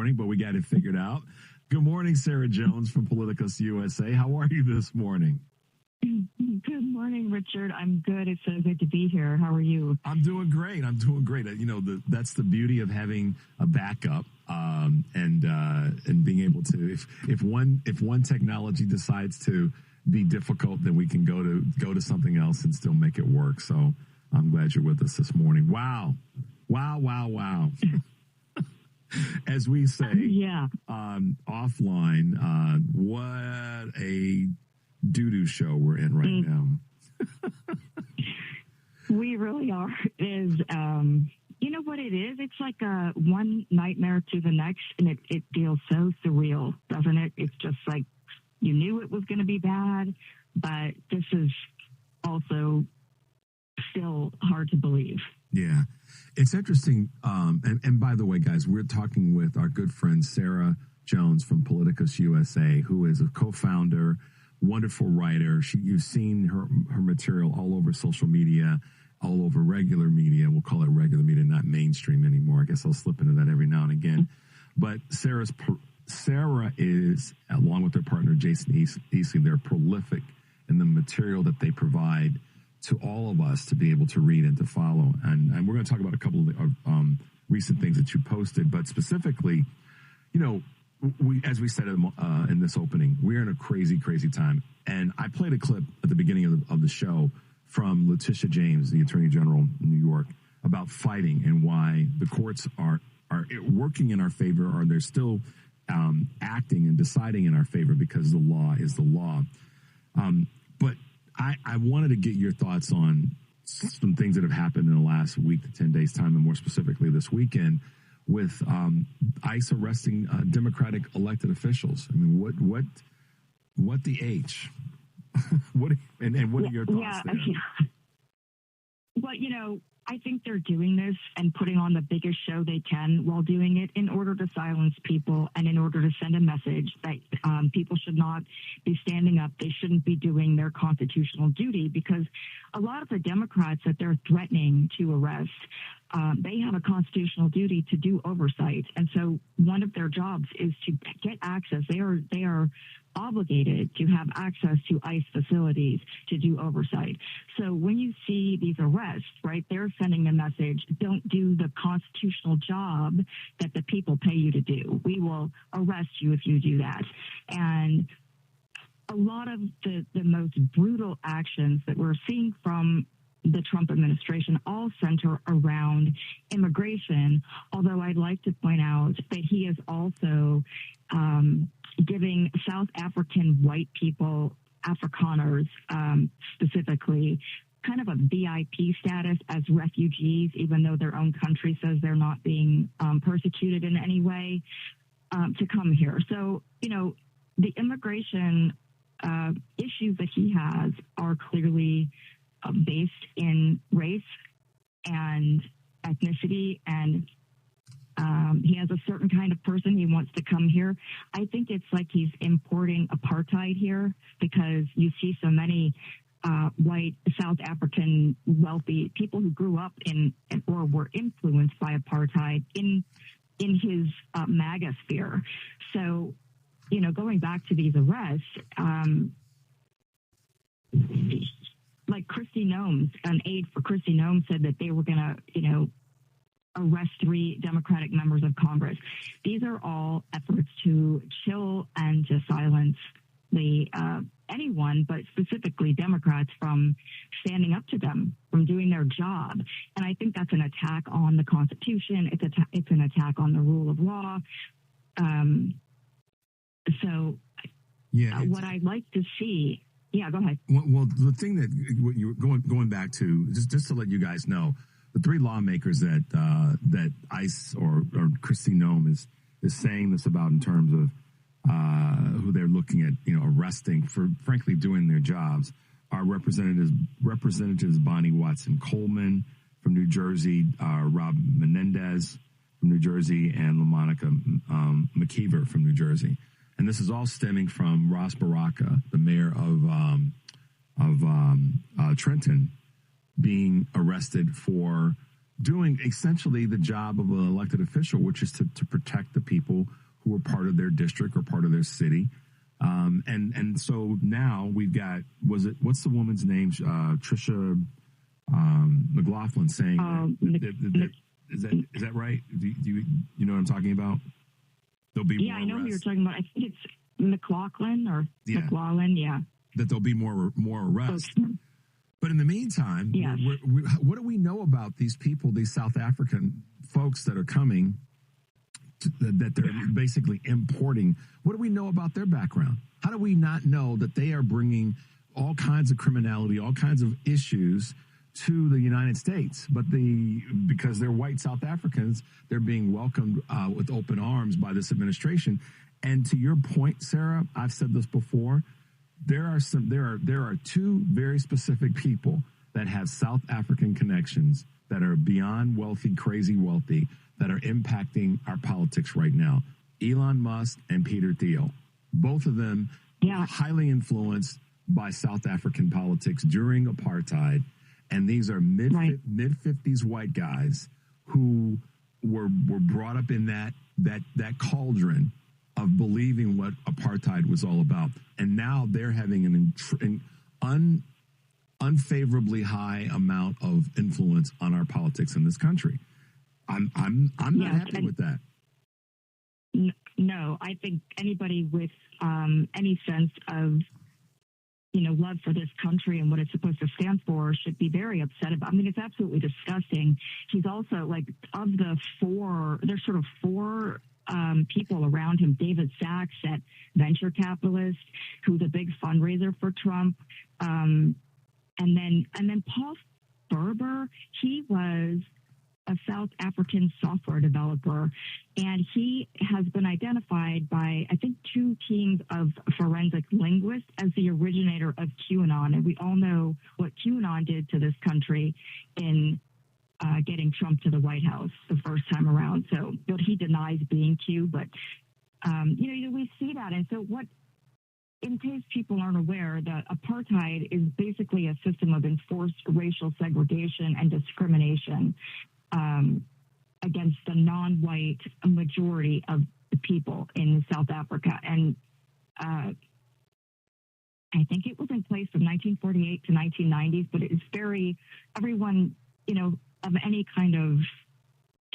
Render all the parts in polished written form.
morning, but we got it figured out. Good morning, Sarah Jones from Politicus USA. How are you this morning? Good morning, Richard. I'm good. It's so good to be here. How are you? I'm doing great. You know, that's the beauty of having a backup, and being able to, if one technology decides to be difficult, then we can go to something else and still make it work. So I'm glad you're with us this morning. Wow. As we say, offline, what a doo-doo show we're in right now. We really are. You know what it is? It's like one nightmare to the next, and it feels so surreal, doesn't it? It's just like you knew it was going to be bad, but this is also still hard to believe. Yeah. It's interesting. And by the way, guys, we're talking with our good friend Sarah Jones from Politicus USA, who is a co-founder, wonderful writer. You've seen her material all over social media, all over regular media. We'll call it regular media, not mainstream anymore. I guess I'll slip into that every now and again. But Sarah is, along with their partner Jason Easley, they're prolific in the material that they provide to all of us to be able to read and to follow. And we're going to talk about a couple of recent things that you posted, but specifically, you know, as we said in this opening, we're in a crazy, crazy time. And I played a clip at the beginning of the show from Letitia James, the Attorney General in New York, about fighting and why the courts are working in our favor, or they're still acting and deciding in our favor because the law is the law. But I wanted to get your thoughts on some things that have happened in the last week to 10 days time, and more specifically this weekend with ICE arresting Democratic elected officials. I mean, what the H? What are your thoughts there? Yeah. Well, you know, I think they're doing this and putting on the biggest show they can while doing it in order to silence people and in order to send a message that people should not be standing up. They shouldn't be doing their constitutional duty, because a lot of the Democrats that they're threatening to arrest, they have a constitutional duty to do oversight. And so one of their jobs is to get access. They are obligated to have access to ICE facilities to do oversight. So when you see these arrests, right, they're sending a message: don't do the constitutional job that the people pay you to do. We will arrest you if you do that. And a lot of the most brutal actions that we're seeing from the Trump administration all center around immigration, although I'd like to point out that he is also giving South African white people, Afrikaners specifically, kind of a VIP status as refugees, even though their own country says they're not being persecuted in any way, to come here. So, you know, the immigration issues that he has are clearly based in race and ethnicity, and he has a certain kind of person he wants to come here. I think it's like he's importing apartheid here, because you see so many white South African wealthy people who grew up in or were influenced by apartheid in his MAGA sphere. So, you know, going back to these arrests, like Kristi Noem, an aide for Kristi Noem, said that they were going to, you know, arrest 3 Democratic members of Congress. These are all efforts to chill and to silence anyone, but specifically Democrats, from standing up to them, from doing their job. And I think that's an attack on the Constitution. It's an attack on the rule of law. So what I'd like to see. Yeah, go ahead. Well, the thing that you going back to, just to let you guys know, the 3 lawmakers that ICE or Kristi Noem is saying this about, in terms of who they're looking at, you know, arresting for frankly doing their jobs, are Representatives Bonnie Watson Coleman from New Jersey, Rob Menendez from New Jersey, and LaMonica McKeever from New Jersey. And this is all stemming from Ras Baraka, the mayor of Trenton, being arrested for doing essentially the job of an elected official, which is to protect the people who are part of their district or part of their city. And so now we've got, what's the woman's name? Trisha McLaughlin saying is that right? Do you know what I'm talking about? There'll be more I know arrests. who you're talking about. I think it's McLaughlin or McLaughlin. Yeah. That there'll be more arrests. But in the meantime, yes. What do we know about these people, these South African folks that are coming, that they're basically importing? What do we know about their background? How do we not know that they are bringing all kinds of criminality, all kinds of issues to the United States? But because they're white South Africans, they're being welcomed with open arms by this administration. And to your point, Sarah, I've said this before. There are two very specific people that have South African connections that are beyond wealthy, crazy wealthy, that are impacting our politics right now. Elon Musk and Peter Thiel. Both of them highly influenced by South African politics during apartheid. And these are mid-50s white guys who were brought up in that cauldron of believing what apartheid was all about. And now they're having an unfavorably high amount of influence on our politics in this country. I'm not happy with that. No, I think anybody with any sense of love for this country and what it's supposed to stand for should be very upset about. I mean, it's absolutely disgusting. He's also of the four. There's sort of four people around him. David Sachs, that venture capitalist, who's a big fundraiser for Trump, and then Paul Ferber. He was a South African software developer, and he has been identified by, I think, two teams of forensic linguists as the originator of QAnon. And we all know what QAnon did to this country in getting Trump to the White House the first time around. So, but he denies being Q, but we see that. And so in case people aren't aware, that apartheid is basically a system of enforced racial segregation and discrimination against the non-white majority of the people in South Africa. And I think it was in place from 1948 to 1990s, but it's everyone, of any kind of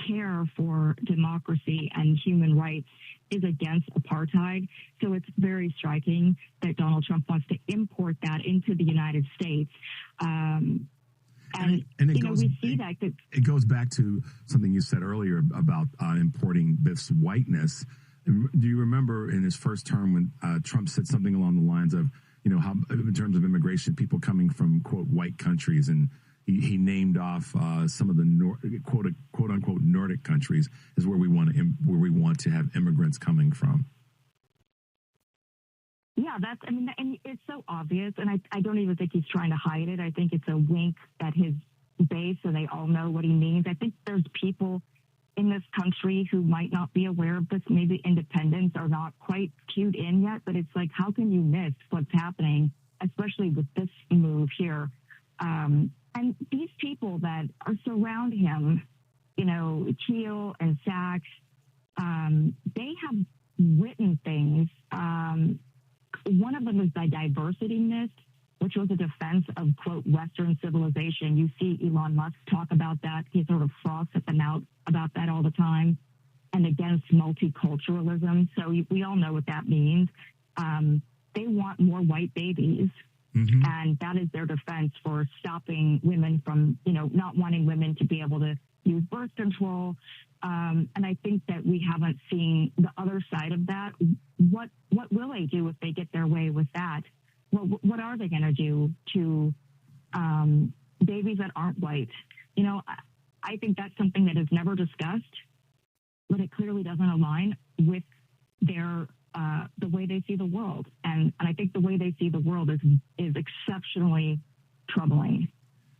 care for democracy and human rights is against apartheid. So it's very striking that Donald Trump wants to import that into the United States. We see that it goes back to something you said earlier about importing Biff's whiteness. Do you remember in his first term when Trump said something along the lines of, how in terms of immigration, people coming from quote white countries, and he named off some of the quote unquote Nordic countries is where we want to have immigrants coming from. Yeah, and it's so obvious, and I don't even think he's trying to hide it. I think it's a wink at his base, so they all know what he means. I think there's people in this country who might not be aware of this. Maybe independents are not quite cued in yet, but it's like, how can you miss what's happening, especially with this move here? And these people that are surround him, Thiel and Sachs, they have written things. One of them is the diversity myth, which was a defense of, quote, Western civilization. You see Elon Musk talk about that. He sort of froths at the mouth about that all the time, and against multiculturalism. So we all know what that means. They want more white babies. Mm-hmm. And that is their defense for stopping women from, not wanting women to be able to use birth control. And I think that we haven't seen the other side of that. What will they do if they get their way with that? Well, what are they going to do to babies that aren't white? I think that's something that is never discussed, but it clearly doesn't align with their the way they see the world. And I think the way they see the world is exceptionally troubling.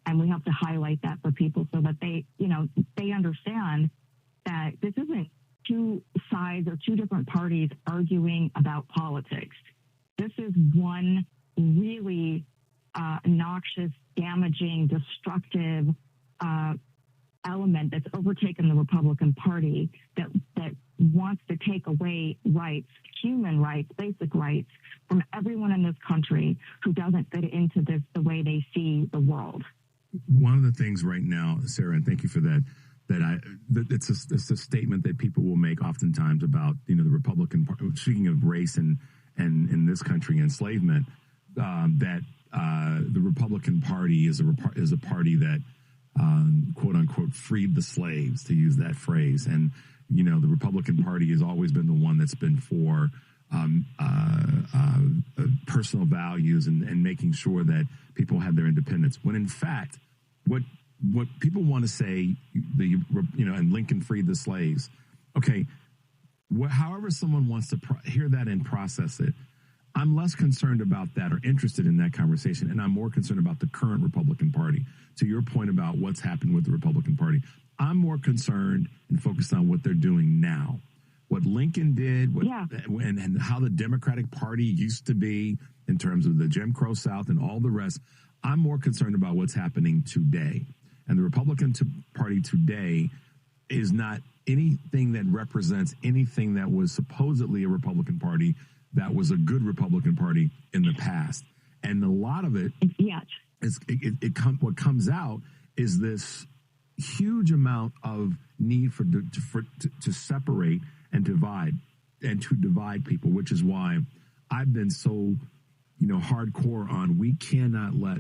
And we have to highlight that for people so that they understand that this isn't two sides or two different parties arguing about politics. This is one really noxious, damaging, destructive element that's overtaken the Republican Party that wants to take away rights, human rights, basic rights from everyone in this country who doesn't fit into this the way they see the world. One of the things right now, Sarah, and thank you for that, it's a statement that people will make oftentimes about, the Republican Party, speaking of race and in this country, enslavement, that the Republican Party is a party that, quote unquote, freed the slaves, to use that phrase. And, the Republican Party has always been the one that's been for personal values and making sure that people have their independence. When in fact, what people want to say, and Lincoln freed the slaves. Okay, however someone wants to hear that and process it, I'm less concerned about that or interested in that conversation, and I'm more concerned about the current Republican Party. To your point about what's happened with the Republican Party, I'm more concerned and focused on what they're doing now. What Lincoln did, and how the Democratic Party used to be in terms of the Jim Crow South and all the rest. I'm more concerned about what's happening today. And the Republican Party today is not anything that represents anything that was supposedly a Republican Party that was a good Republican Party in the past. And a lot of it, what comes out is this huge amount of need to separate and to divide people, which is why I've been so, hardcore on we cannot let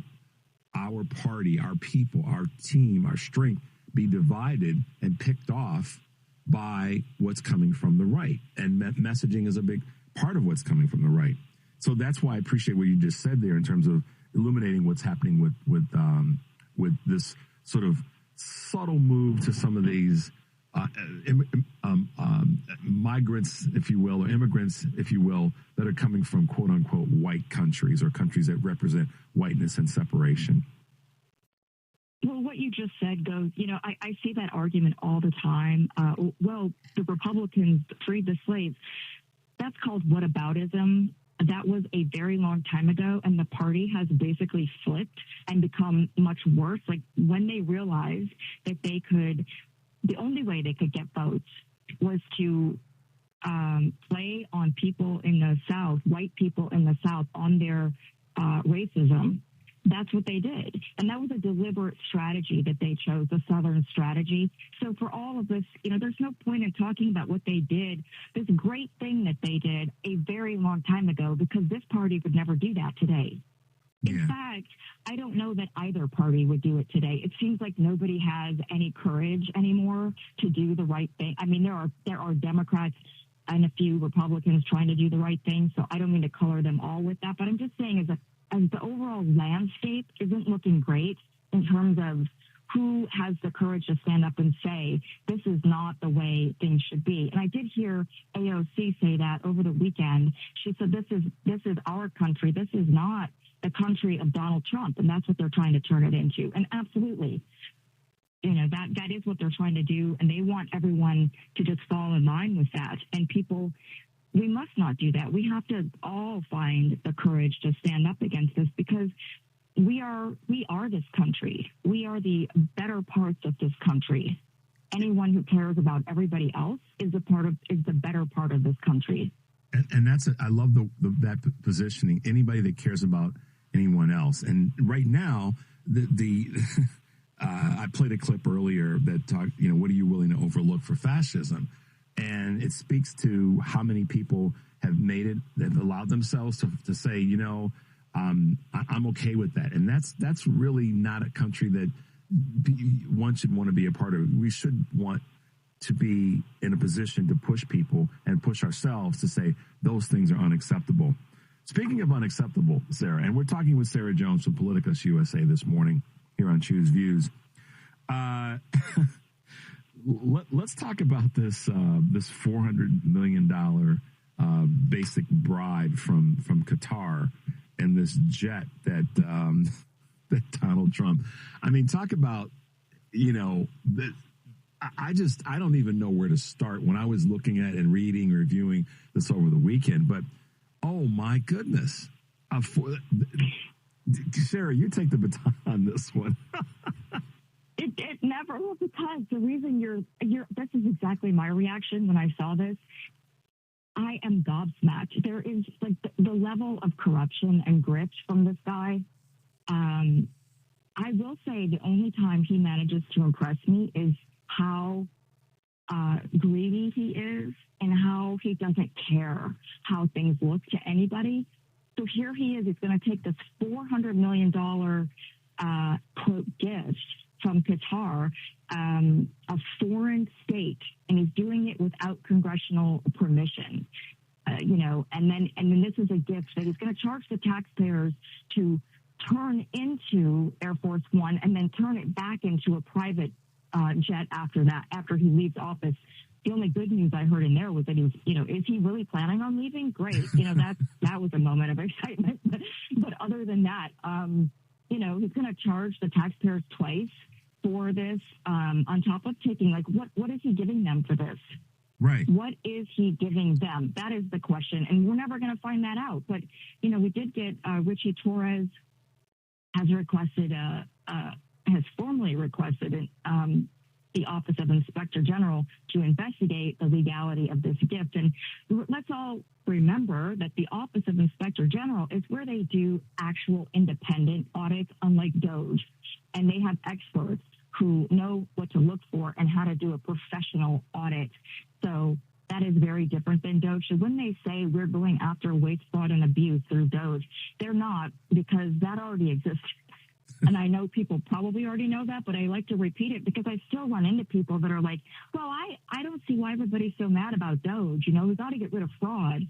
our party, our people, our team, our strength be divided and picked off by what's coming from the right. And messaging is a big part of what's coming from the right. So that's why I appreciate what you just said there in terms of illuminating what's happening with this sort of subtle move to some of these migrants, if you will, or immigrants, if you will, that are coming from quote unquote white countries or countries that represent whiteness and separation. Well, what you just said goes, I see that argument all the time. The Republicans freed the slaves. That's called whataboutism. That was a very long time ago, and the party has basically flipped and become much worse. Like when they realized that the only way they could get votes was to play on people in the South, white people in the South, on their racism. That's what they did. And that was a deliberate strategy that they chose, the Southern strategy. So for all of this, there's no point in talking about what they did, this great thing that they did a very long time ago, because this party would never do that today. Yeah. In fact, I don't know that either party would do it today. It seems like nobody has any courage anymore to do the right thing. I mean, there are Democrats and a few Republicans trying to do the right thing, so I don't mean to color them all with that, but I'm just saying as the overall landscape isn't looking great in terms of who has the courage to stand up and say, this is not the way things should be. And I did hear AOC say that over the weekend. She said, this is our country. This is not the country of Donald Trump. And that's what they're trying to turn it into. And absolutely, that is what they're trying to do. And they want everyone to just fall in line with that. And people, we must not do that. We have to all find the courage to stand up against this, because we are this country. We are the better parts of this country. Anyone who cares about everybody else is the better part of this country. And I love that positioning. Anybody that cares about anyone else. And right now, I played a clip earlier that talked, what are you willing to overlook for fascism? And it speaks to how many people have made it, that allowed themselves to say, I'm okay with that. And that's really not a country that one should want to be a part of. We should want to be in a position to push people and push ourselves to say those things are unacceptable. Speaking of unacceptable, Sarah, and we're talking with Sarah Jones from Politicus USA this morning here on Choose Views. Let's talk about this $400 million basic bribe from Qatar and this jet that Donald Trump. I mean, talk about I don't even know where to start when I was looking at and reading, reviewing this over the weekend. But oh my goodness, Sarah, you take the baton on this one. It never will, because the reason you're this is exactly my reaction when I saw this. I am gobsmacked. There is like the level of corruption and grift from this guy. I will say the only time he manages to impress me is how greedy he is and how he doesn't care how things look to anybody. So here he is. He's going to take this $400 million quote gift from Qatar, a foreign state, and he's doing it without congressional permission. And then this is a gift that he's going to charge the taxpayers to turn into Air Force One and then turn it back into a private jet after that, after he leaves office. The only good news I heard in there was that he's, is he really planning on leaving? Great. That was a moment of excitement. But other than that, he's going to charge the taxpayers twice for this, on top of taking, like, what is he giving them for this? Right. What is he giving them? That is the question. And we're never going to find that out. But, we did get Richie Torres has formally requested the Office of Inspector General to investigate the legality of this gift. And let's all remember that the Office of Inspector General is where they do actual independent audits, unlike DOGE. And they have experts who know what to look for and how to do a professional audit. So that is very different than DOGE. So when they say we're going after waste, fraud, and abuse through DOGE, they're not, because that already exists. And I know people probably already know that, but I like to repeat it because I still run into people that are like, well, I don't see why everybody's so mad about DOGE. We got to get rid of fraud.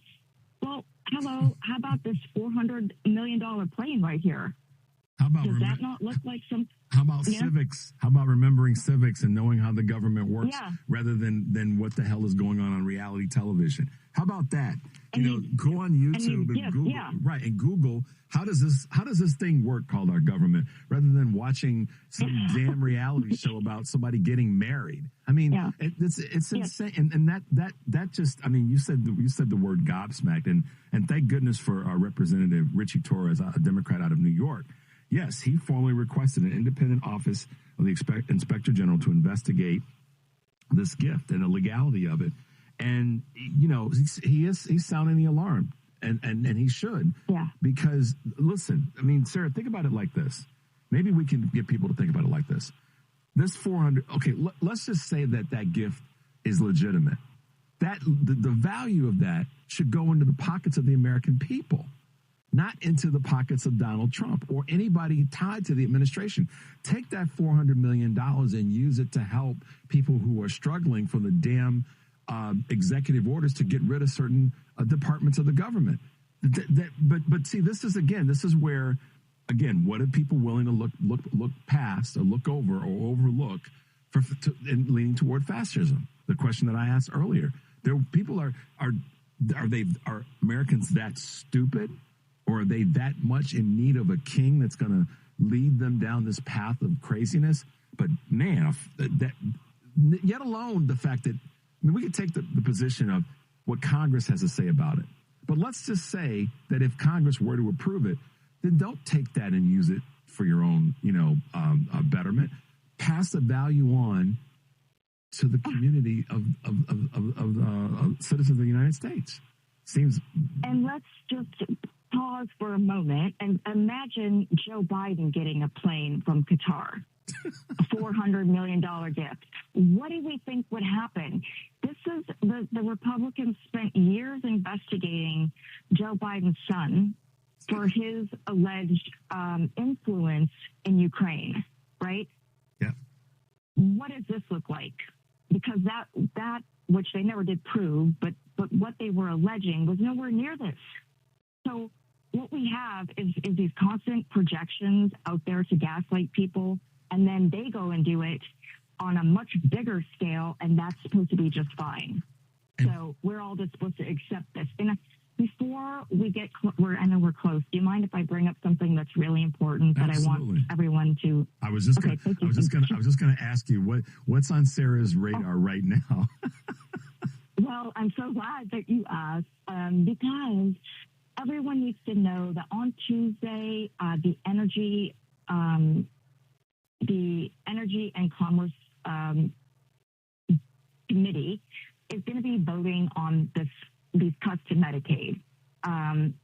Well, hello, how about this $400 million plane right here? Does that not look like some... How about civics? How about remembering civics and knowing how the government works rather than what the hell is going on reality television? How about that? Go on YouTube and Google, right? And Google, how does this thing work called our government, rather than watching some damn reality show about somebody getting married. I mean, it's insane. And that just, I mean, you said the word gobsmacked, and thank goodness for our Representative Richie Torres, a Democrat out of New York. Yes, he formally requested an independent office of the Inspector General to investigate this gift and the legality of it. And, he's sounding the alarm, and he should. Yeah. Because, listen, I mean, Sarah, think about it like this. Maybe we can get people to think about it like this. This 400, okay, let's just say that gift is legitimate. That the value of that should go into the pockets of the American people, not into the pockets of Donald Trump or anybody tied to the administration. Take that $400 million and use it to help people who are struggling for the damn executive orders to get rid of certain departments of the government. But see, this is where, again, what are people willing to look past or look over or overlook in leaning toward fascism? The question that I asked earlier. Are Americans that stupid? Or are they that much in need of a king that's going to lead them down this path of craziness? But man, yet alone the fact that, I mean, we could take the position of what Congress has to say about it. But let's just say that if Congress were to approve it, then don't take that and use it for your own, betterment. Pass the value on to the community of citizens of the United States. And let's just pause for a moment and imagine Joe Biden getting a plane from Qatar, a $400 million gift. What do we think would happen? This is the Republicans spent years investigating Joe Biden's son for his alleged influence in Ukraine, right? Yeah. What does this look like? Because that which they never did prove, but what they were alleging was nowhere near this. So what we have is these constant projections out there to gaslight people, and then they go and do it on a much bigger scale, and that's supposed to be just fine. So we're all just supposed to accept this. And before we get, I know we're close. Do you mind if I bring up something that's really important that Absolutely. I want everyone to? I was just going to ask you what's on Sarah's radar right now. Well, I'm so glad that you asked, because everyone needs to know that on Tuesday, the energy the Energy and Commerce Committee is going to be voting on these cuts to Medicaid. And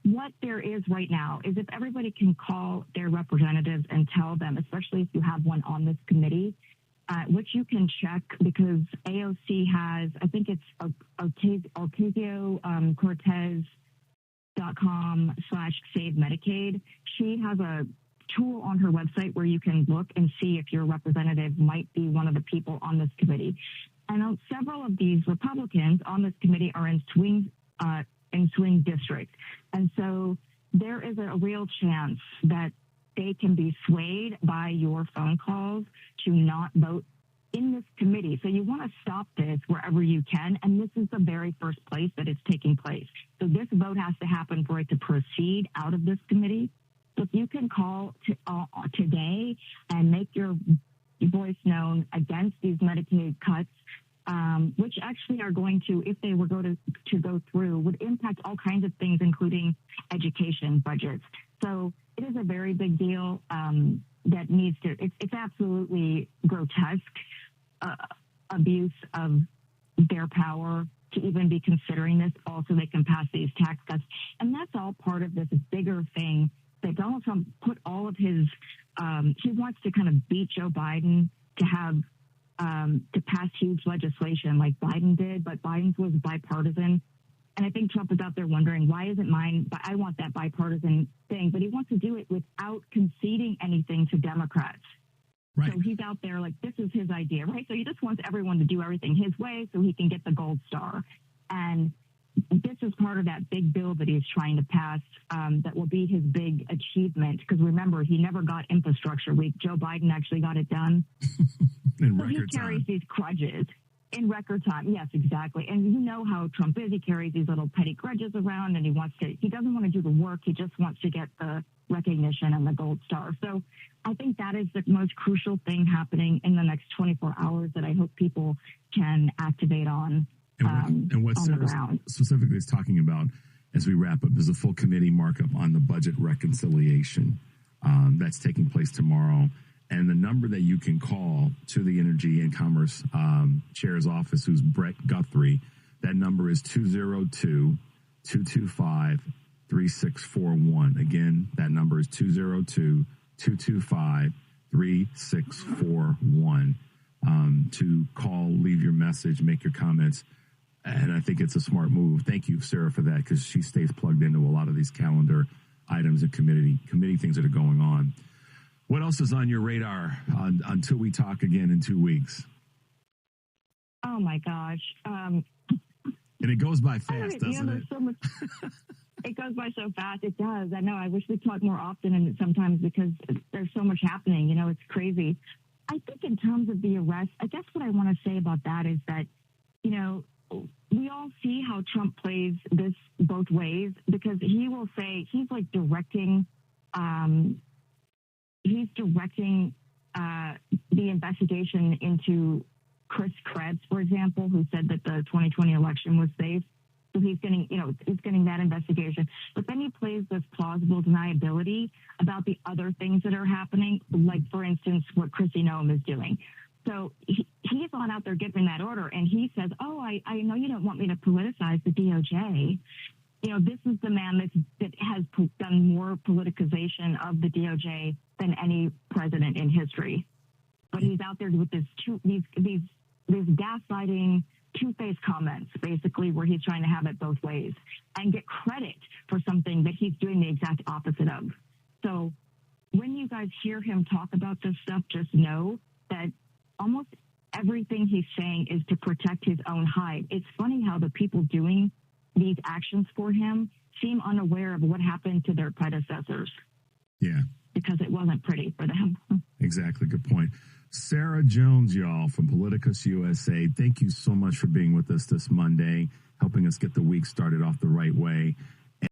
what there is right now is if everybody can call their representatives and tell them, especially if you have one on this committee, which you can check because AOC has, I think it's Ocasio-Cortez.com/Save Medicaid. She has a tool on her website where you can look and see if your representative might be one of the people on this committee. And several of these Republicans on this committee are in swing districts. And so there is a real chance that they can be swayed by your phone calls to not vote in this committee. So you want to stop this wherever you can. And this is the very first place that it's taking place. So this vote has to happen for it to proceed out of this committee. So if you can call today and make your voice known against these Medicaid cuts, which actually are going to, if they were to go through, would impact all kinds of things, including education budgets. So it is a very big deal that needs to, it's absolutely grotesque abuse of their power to even be considering this. Also, they can pass these tax cuts. And that's all part of this bigger thing that Donald Trump put all of his, he wants to kind of beat Joe Biden to have, to pass huge legislation like Biden did, but Biden's was bipartisan. And I think Trump is out there wondering, why isn't mine, but I want that bipartisan thing, but he wants to do it without conceding anything to Democrats. Right. So he's out there like, this is his idea, right? So he just wants everyone to do everything his way so he can get the gold star. And this is part of that big bill that he's trying to pass that will be his big achievement. Because remember, he never got infrastructure week. Joe Biden actually got it done. In so record he carries time. These grudges in record time. Yes, exactly. And you know how Trump is. He carries these little petty grudges around and he doesn't want to do the work. He just wants to get the recognition and the gold star. So I think that is the most crucial thing happening in the next 24 hours that I hope people can activate on. And what Sarah specifically is talking about as we wrap up is a full committee markup on the budget reconciliation that's taking place tomorrow. And the number that you can call to the Energy and Commerce Chair's office, who's Brett Guthrie, that number is 202-225-3641. Again, that number is 202-225-3641 to call, leave your message, make your comments. And I think it's a smart move. Thank you, Sarah, for that, because she stays plugged into a lot of these calendar items and committee things that are going on. What else is on your radar until we talk again in 2 weeks? Oh, my gosh. And it goes by fast, doesn't it? So much, it goes by so fast. It does. I know. I wish we'd talk more often and sometimes because there's so much happening. You know, it's crazy. I think in terms of the arrest, I guess what I want to say about that is that, you know, we all see how Trump plays this both ways because he will say he's like directing the investigation into Chris Krebs, for example, who said that the 2020 election was safe. So he's getting that investigation. But then he plays this plausible deniability about the other things that are happening, like, for instance, what Kristi Noem is doing. So he's on out there giving that order, and he says, oh, I know you don't want me to politicize the DOJ. You know, this is the man that has done more politicization of the DOJ than any president in history. But he's out there with these gaslighting, two-faced comments, basically, where he's trying to have it both ways and get credit for something that he's doing the exact opposite of. So when you guys hear him talk about this stuff, just know that almost everything he's saying is to protect his own hide. It's funny how the people doing these actions for him seem unaware of what happened to their predecessors. Yeah. Because it wasn't pretty for them. Exactly. Good point. Sarah Jones, y'all, from Politicus USA. Thank you so much for being with us this Monday, helping us get the week started off the right way.